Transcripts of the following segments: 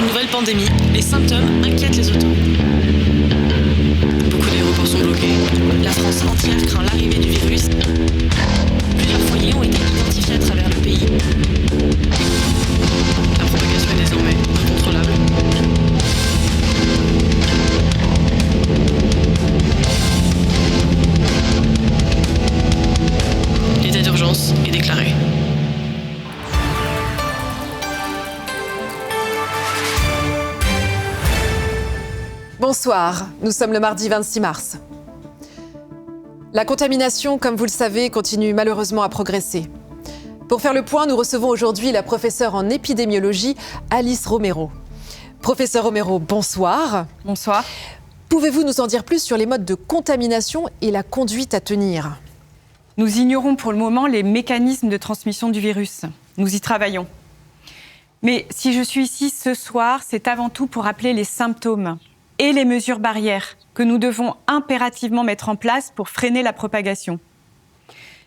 une nouvelle pandémie, les symptômes inquiètent les autos. Beaucoup d'aéroports sont bloqués. La France entière craint l'arrivée du virus. Plusieurs foyers ont été identifiés à travers le pays. La propagation est désormais incontrôlable. L'état d'urgence est déclaré. Bonsoir, nous sommes le mardi 26 mars. La contamination, comme vous le savez, continue malheureusement à progresser. Pour faire le point, nous recevons aujourd'hui la professeure en épidémiologie, Alice Romero. Professeur Romero, bonsoir. Bonsoir. Pouvez-vous nous en dire plus sur les modes de contamination et la conduite à tenir ? Nous ignorons pour le moment les mécanismes de transmission du virus. Nous y travaillons. Mais si je suis ici ce soir, c'est avant tout pour rappeler les symptômes et les mesures barrières que nous devons impérativement mettre en place pour freiner la propagation.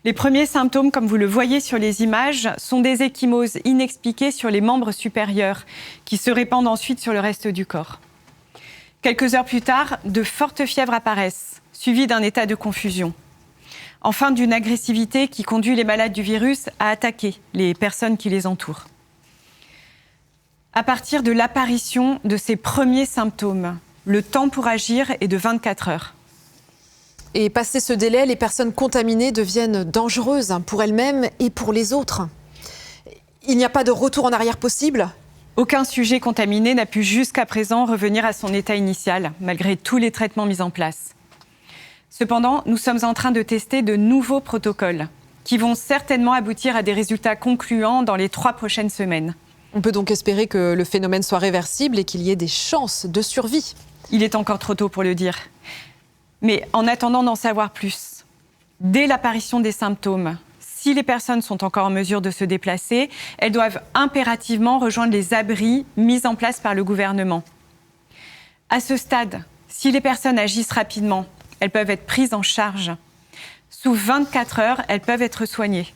Les premiers symptômes, comme vous le voyez sur les images, sont des ecchymoses inexpliquées sur les membres supérieurs qui se répandent ensuite sur le reste du corps. Quelques heures plus tard, de fortes fièvres apparaissent, suivies d'un état de confusion. Enfin, d'une agressivité qui conduit les malades du virus à attaquer les personnes qui les entourent. À partir de l'apparition de ces premiers symptômes, le temps pour agir est de 24 heures. Et passé ce délai, les personnes contaminées deviennent dangereuses pour elles-mêmes et pour les autres. Il n'y a pas de retour en arrière possible ? Aucun sujet contaminé n'a pu jusqu'à présent revenir à son état initial, malgré tous les traitements mis en place. Cependant, nous sommes en train de tester de nouveaux protocoles qui vont certainement aboutir à des résultats concluants dans les 3 prochaines semaines. On peut donc espérer que le phénomène soit réversible et qu'il y ait des chances de survie. Il est encore trop tôt pour le dire. Mais en attendant d'en savoir plus, dès l'apparition des symptômes, si les personnes sont encore en mesure de se déplacer, elles doivent impérativement rejoindre les abris mis en place par le gouvernement. À ce stade, si les personnes agissent rapidement, elles peuvent être prises en charge. Sous 24 heures, elles peuvent être soignées.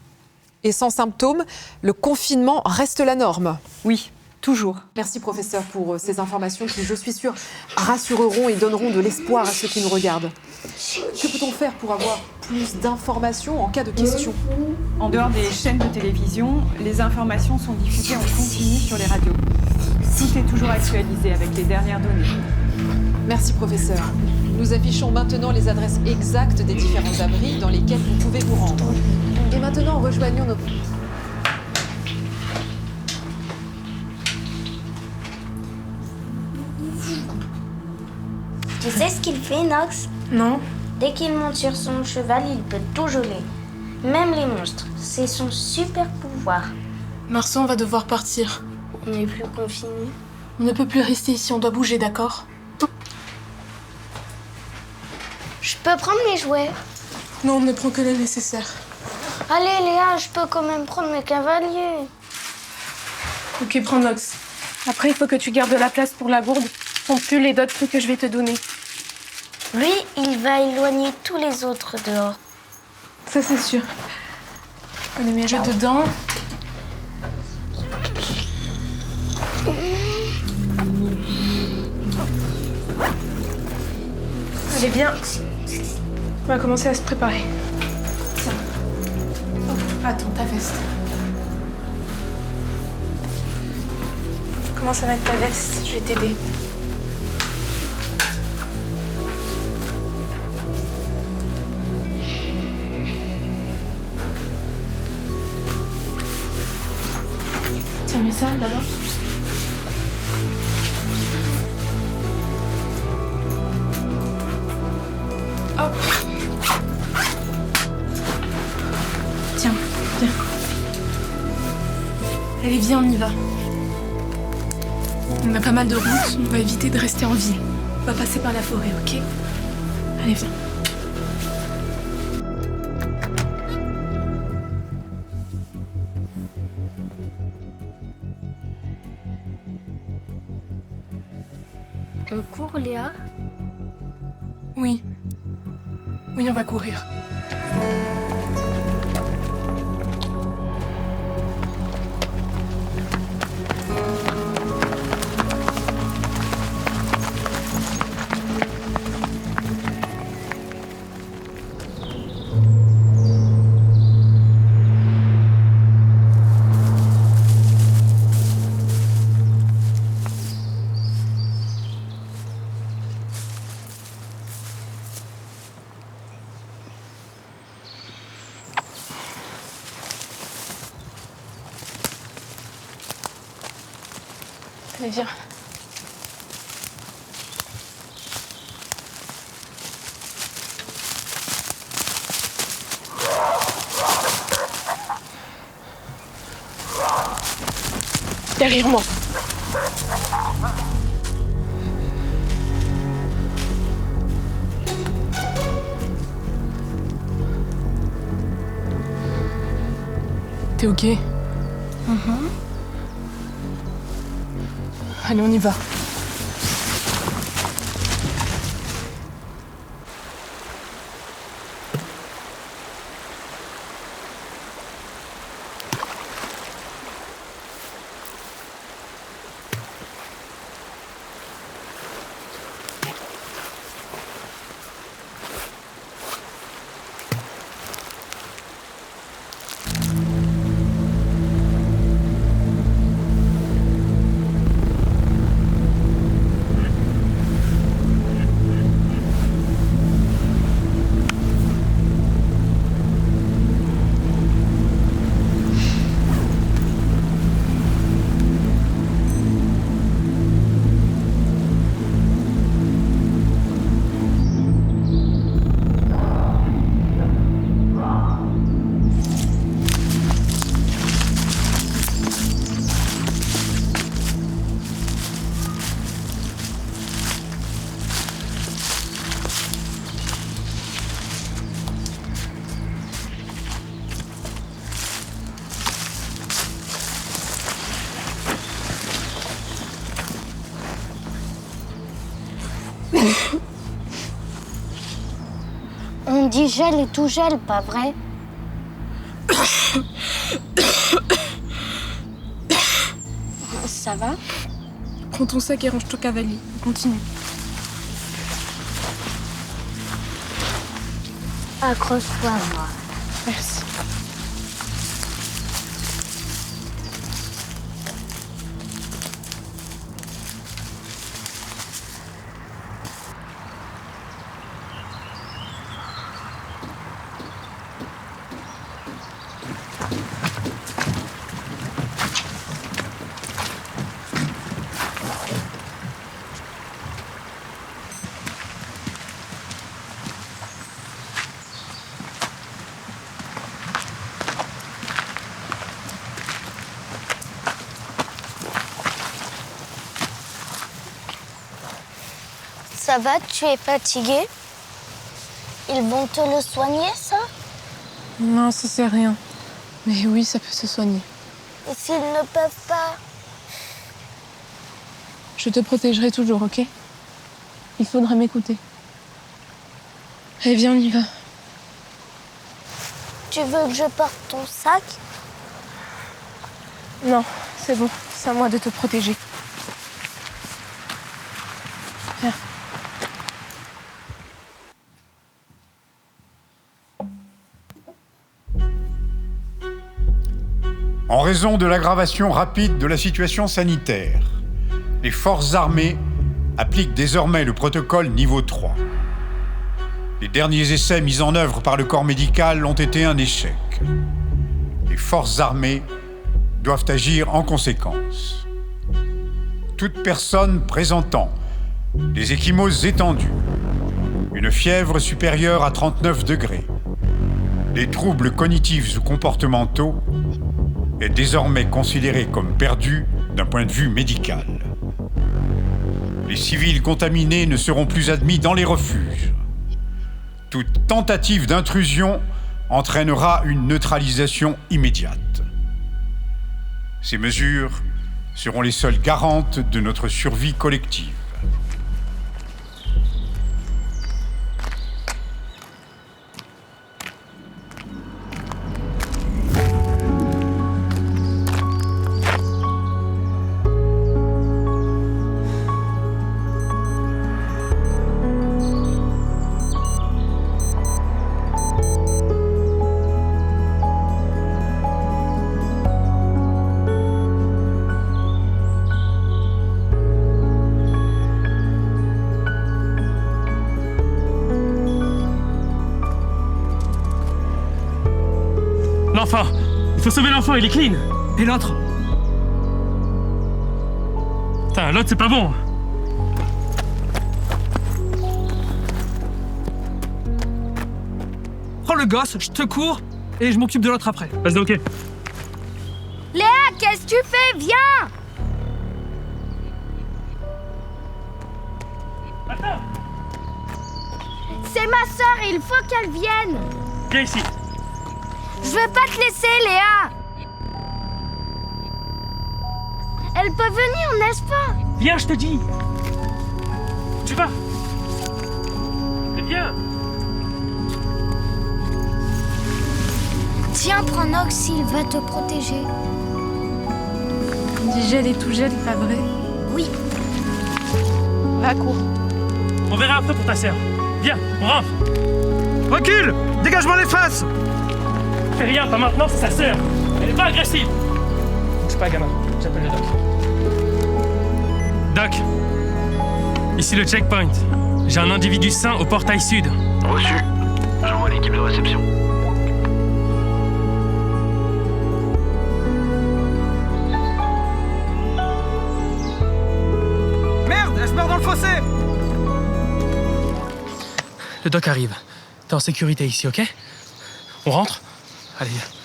Et sans symptômes, le confinement reste la norme. Oui, toujours. Merci professeur pour ces informations qui, je suis sûre, rassureront et donneront de l'espoir à ceux qui nous regardent. Que peut-on faire pour avoir plus d'informations en cas de questions ? En dehors des chaînes de télévision, les informations sont diffusées en continu sur les radios. Tout est toujours actualisé avec les dernières données. Merci professeur. Nous affichons maintenant les adresses exactes des différents abris dans lesquels vous pouvez vous rendre. Et maintenant, rejoignons nos... Tu sais ce qu'il fait, Nox? Non. Dès qu'il monte sur son cheval, il peut tout geler. Même les monstres. C'est son super pouvoir. Marceau, on va devoir partir. On n'est plus confinés. On ne peut plus rester ici, on doit bouger, d'accord? Je peux prendre mes jouets? Non, on ne prend que le nécessaire. Allez, Léa, je peux quand même prendre mes cavaliers. Ok, prends Nox. Après, il faut que tu gardes de la place pour la gourde, ton pull et d'autres trucs que je vais te donner. Lui, il va éloigner tous les autres dehors. Ça, c'est sûr. Allez, mets le dedans. Allez, bien. On va commencer à se préparer. Tiens. Oh, attends, ta veste. Commence à mettre ta veste, je vais t'aider. Tiens, mets ça d'abord. Hop. Tiens, viens. Allez, viens, on y va. On a pas mal de routes, on va éviter de rester en ville. On va passer par la forêt, ok? Allez, viens. On court, Léa? Oui. Oui, on va courir. Allez, viens. Derrière moi. T'es ok? Allez, on y va. On dit gel et tout gel, pas vrai? Ça va? Prends ton sac et range ton cavalier. On continue. Accroche-toi, moi. Merci. Ça va, tu es fatigué? Ils vont te le soigner, ça? Non, ça c'est rien. Mais oui, ça peut se soigner. Et s'ils ne peuvent pas? Je te protégerai toujours, ok? Il faudra m'écouter. Allez, viens, on y va. Tu veux que je porte ton sac? Non, c'est bon. C'est à moi de te protéger. Viens. En raison de l'aggravation rapide de la situation sanitaire, les forces armées appliquent désormais le protocole niveau 3. Les derniers essais mis en œuvre par le corps médical ont été un échec. Les forces armées doivent agir en conséquence. Toute personne présentant des ecchymoses étendues, une fièvre supérieure à 39 degrés, des troubles cognitifs ou comportementaux est désormais considérée comme perdue d'un point de vue médical. Les civils contaminés ne seront plus admis dans les refuges. Toute tentative d'intrusion entraînera une neutralisation immédiate. Ces mesures seront les seules garantes de notre survie collective. L'enfant! Il faut sauver l'enfant, il est clean! Et l'autre? Putain, l'autre, c'est pas bon. Prends le gosse, je te cours et je m'occupe de l'autre après. Vas-y, ok. Léa, qu'est-ce que tu fais? Viens! Attends. C'est ma sœur et il faut qu'elle vienne. Viens ici. Je veux pas te laisser, Léa. Elle peut venir, n'est-ce pas? Viens, je te dis. Tu vas. Viens. Tiens, prends Nox, il va te protéger. Du gel et tout gel, pas vrai? Oui. Va, cours. On verra après pour ta sœur. Viens, on rentre. Recule! Dégage-moi les faces! Fais rien, pas maintenant, c'est sa sœur. Elle est pas agressive. Bouge pas, gamin. J'appelle le doc. Doc. Ici le checkpoint. J'ai un individu sain au portail sud. Reçu. J'envoie l'équipe de réception. Merde, je meurs dans le fossé! Le doc arrive. T'es en sécurité ici, ok? On rentre? Allez, viens.